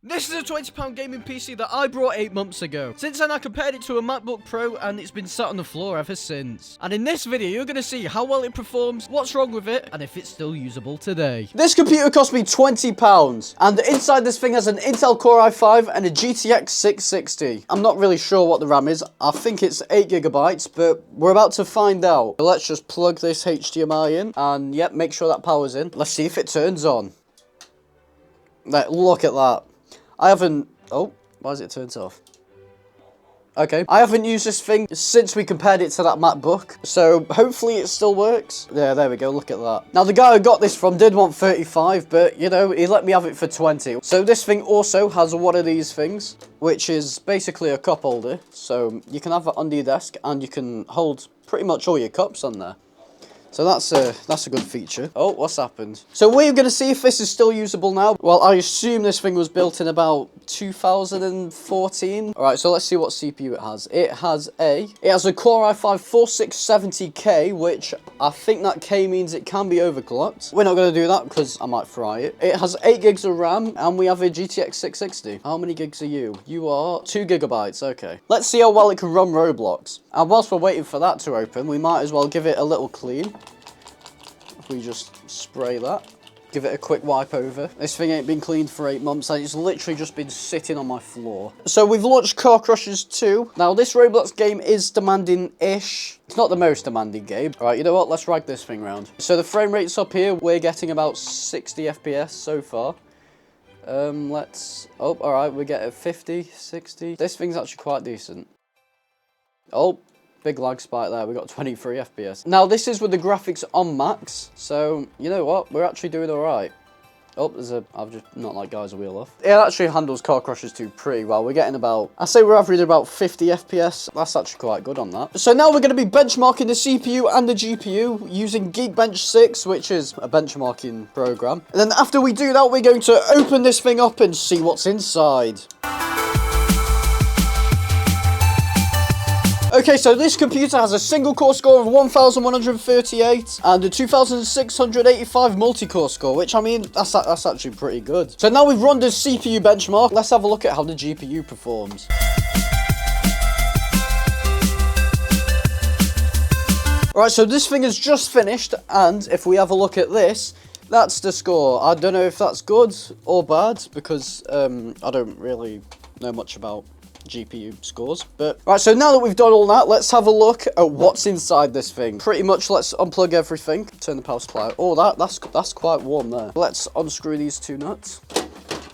This is a £20 gaming PC that I brought 8 months ago. Since then I compared it to a MacBook Pro and it's been sat on the floor ever since. And in this video you're going to see how well it performs, what's wrong with it, and if it's still usable today. This computer cost me £20 and inside this thing has an Intel Core i5 and a GTX 660. I'm not really sure what the RAM is. I think it's 8GB, but we're about to find out. So let's just plug this HDMI in and yep, make sure that power's in. Let's see if it turns on. Look at that. I haven't... Oh, why is it turned off? Okay. I haven't used this thing since we compared it to that MacBook. So, hopefully it still works. Yeah, there we go. Look at that. Now, the guy I got this from did want 35, but, you know, he let me have it for 20. So, this thing also has one of these things, which is basically a cup holder. So, you can have it under your desk, and you can hold pretty much all your cups on there. So that's a good feature. Oh, what's happened? So we're going to see if this is still usable now. Well, I assume this thing was built in about 2014. All right, so let's see what CPU it has. It has a Core i5 4670K, which I think that K means it can be overclocked. We're not going to do that because I might fry it. It has 8 gigs of RAM and we have a GTX 660. How many gigs are you? You are 2 GB. Okay. Let's see how well it can run Roblox. And whilst we're waiting for that to open, we might as well give it a little clean. We just spray that, give it a quick wipe over. This thing ain't been cleaned for 8 months and it's literally just been sitting on my floor. So we've launched Car Crushers 2. Now this Roblox game is demanding-ish. It's not the most demanding game. All right, you know what? Let's drag this thing round. So the frame rate's up here. We're getting about 60 FPS so far. Oh, all right, we get a 50, 60. This thing's actually quite decent. Oh. Big lag spike there, we got 23 FPS. Now this is with the graphics on max, so you know what, we're actually doing alright. Oh, I've just not let guys a wheel off. It actually handles Car Crushers 2 pretty well. We're getting about, I say we're averaging about 50 FPS. That's actually quite good on that. So now we're going to be benchmarking the CPU and the GPU using Geekbench 6, which is a benchmarking program. And then after we do that, we're going to open this thing up and see what's inside. Okay, so this computer has a single core score of 1138 and a 2685 multi-core score, which I mean, that's actually pretty good. So now we've run the CPU benchmark, let's have a look at how the GPU performs. Alright, so this thing is just finished, and if we have a look at this, that's the score. I don't know if that's good or bad, because I don't really know much about GPU scores, but right, so now that we've done all that, let's have a look at what's inside this thing. Pretty much, let's unplug everything, turn the power supply. Oh, that's quite warm there. Let's unscrew these two nuts.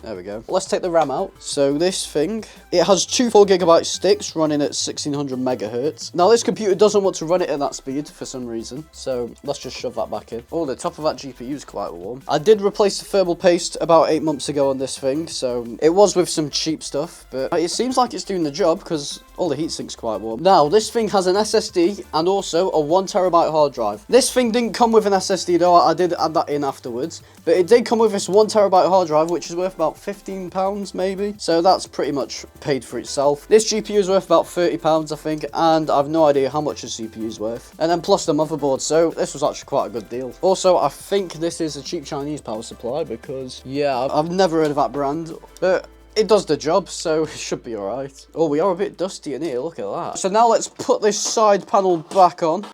There we go. Let's take the RAM out. So this thing, it has two 4GB sticks running at 1600 megahertz. Now this computer doesn't want to run it at that speed for some reason, so let's just shove that back in. Oh, the top of that GPU is quite warm. I did replace the thermal paste about 8 months ago on this thing, so it was with some cheap stuff, but it seems like it's doing the job because all the heatsink's quite warm. Now this thing has an SSD and also a 1TB hard drive. This thing didn't come with an SSD though. I did add that in afterwards, but it did come with this 1TB hard drive, which is worth about £15 maybe, so that's pretty much paid for itself. This GPU is worth about £30 I think, and I've no idea how much the CPU is worth, and then plus the motherboard, so this was actually quite a good deal. Also, I think this is a cheap Chinese power supply because yeah, I've never heard of that brand, but it does the job, so it should be alright. Oh, we are a bit dusty in here, look at that. So now let's put this side panel back on.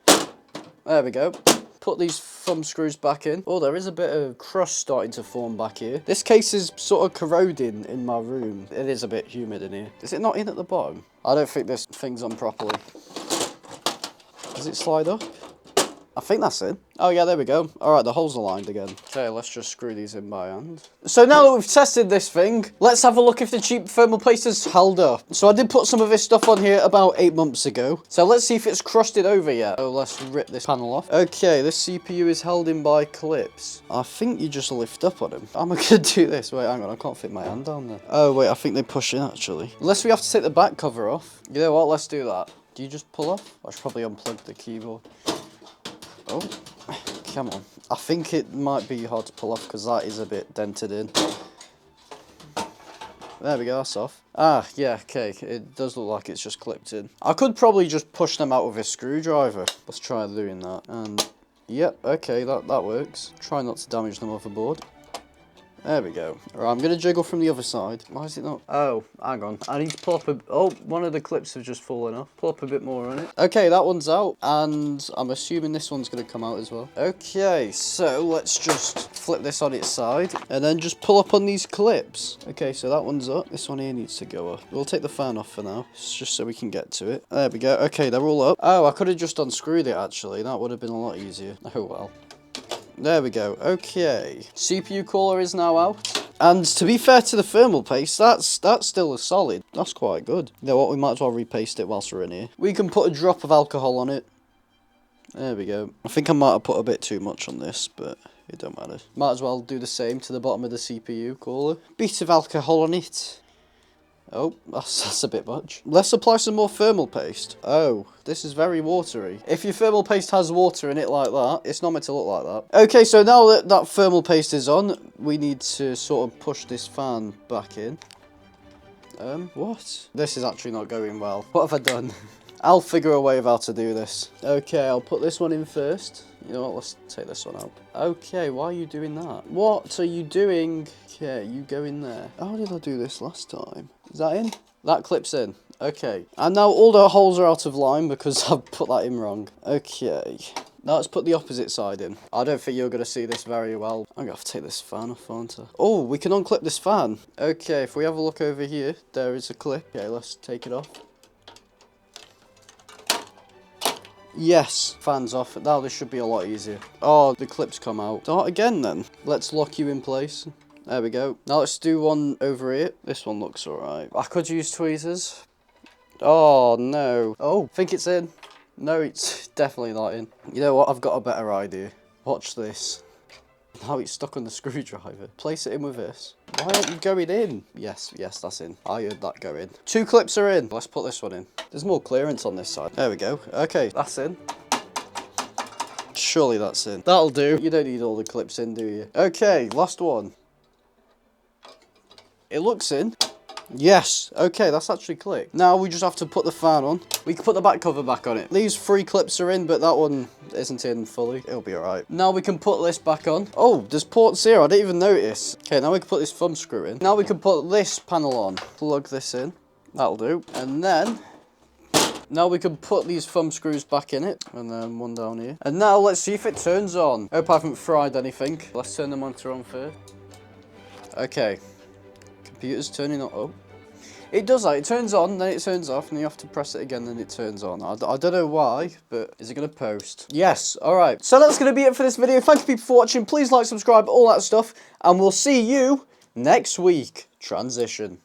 There we go. Put these thumb screws back in. Oh, there is a bit of crust starting to form back here. This case is sort of corroding in my room. It is a bit humid in here. Is it not in at the bottom? I don't think this thing's on properly. Does it slide up? I think that's it. Oh yeah, there we go. Alright, the hole's aligned again. Okay, let's just screw these in by hand. So now that we've tested this thing, let's have a look if the cheap thermal paste has held up. So I did put some of this stuff on here about 8 months ago. So let's see if it's crusted over yet. So let's rip this panel off. Okay, this CPU is held in by clips. I think you just lift up on them. I'm gonna do this. Wait, hang on, I can't fit my hand down there. Oh wait, I think they push in actually. Unless we have to take the back cover off. You know what, let's do that. Do you just pull off? I should probably unplug the keyboard. Oh, come on. I think it might be hard to pull off because that is a bit dented in. There we go, that's off. Ah, yeah, okay. It does look like it's just clipped in. I could probably just push them out with a screwdriver. Let's try doing that. And, yep, okay, that works. Try not to damage the motherboard. There we go. Alright, I'm going to jiggle from the other side. Why is it not? Oh, hang on. I need to pull up a... Oh, one of the clips have just fallen off. Pull up a bit more on it. Okay, that one's out. And I'm assuming this one's going to come out as well. Okay, so let's just flip this on its side. And then just pull up on these clips. Okay, so that one's up. This one here needs to go up. We'll take the fan off for now. It's just so we can get to it. There we go. Okay, they're all up. Oh, I could have just unscrewed it, actually. That would have been a lot easier. Oh, well. There we go. Okay. CPU cooler is now out. And to be fair to the thermal paste, that's still a solid. That's quite good. You know what? We might as well repaste it whilst we're in here. We can put a drop of alcohol on it. There we go. I think I might have put a bit too much on this, but it don't matter. Might as well do the same to the bottom of the CPU cooler. Bit of alcohol on it. Oh, that's a bit much. Let's apply some more thermal paste. Oh, this is very watery. If your thermal paste has water in it like that, it's not meant to look like that. Okay, so now that that thermal paste is on, we need to sort of push this fan back in. What? This is actually not going well. What have I done? I'll figure a way of how to do this. Okay, I'll put this one in first. You know what, let's take this one out. Okay, why are you doing that? What are you doing? Okay, you go in there. How did I do this last time? Is that in? That clip's in. Okay. And now all the holes are out of line because I've put that in wrong. Okay. Now let's put the opposite side in. I don't think you're going to see this very well. I'm going to have to take this fan off, aren't I? Oh, we can unclip this fan. Okay, if we have a look over here, there is a clip. Okay, let's take it off. Yes, fan's off. Now this should be a lot easier. Oh, the clips come out. Start again then. Let's lock you in place. There we go. Now let's do one over here. This one looks alright. I could use tweezers. Oh, no. Oh, think it's in. No, it's definitely not in. You know what? I've got a better idea. Watch this. Now it's stuck on the screwdriver. Place it in with this. Why aren't you going in? Yes, that's in. I heard that go in. 2 clips are in. Let's put this one in. There's more clearance on this side. There we go. Okay, that's in. Surely that's in. That'll do. You don't need all the clips in, do you? Okay, last one. It looks in. Yes. Okay, that's actually clicked. Now we just have to put the fan on. We can put the back cover back on it. These 3 clips are in, but that one isn't in fully. It'll be alright. Now we can put this back on. Oh, there's ports here. I didn't even notice. Okay, now we can put this thumb screw in. Now we can put this panel on. Plug this in. That'll do. And then... now we can put these thumb screws back in it. And then one down here. And now let's see if it turns on. Hope I haven't fried anything. Let's turn the monitor on first. Okay. Computer's turning on. Oh. It does that. It turns on, then it turns off, and you have to press it again, then it turns on. I don't know why, but is it going to post? Yes. Alright. So that's going to be it for this video. Thank you people for watching. Please like, subscribe, all that stuff. And we'll see you next week. Transition.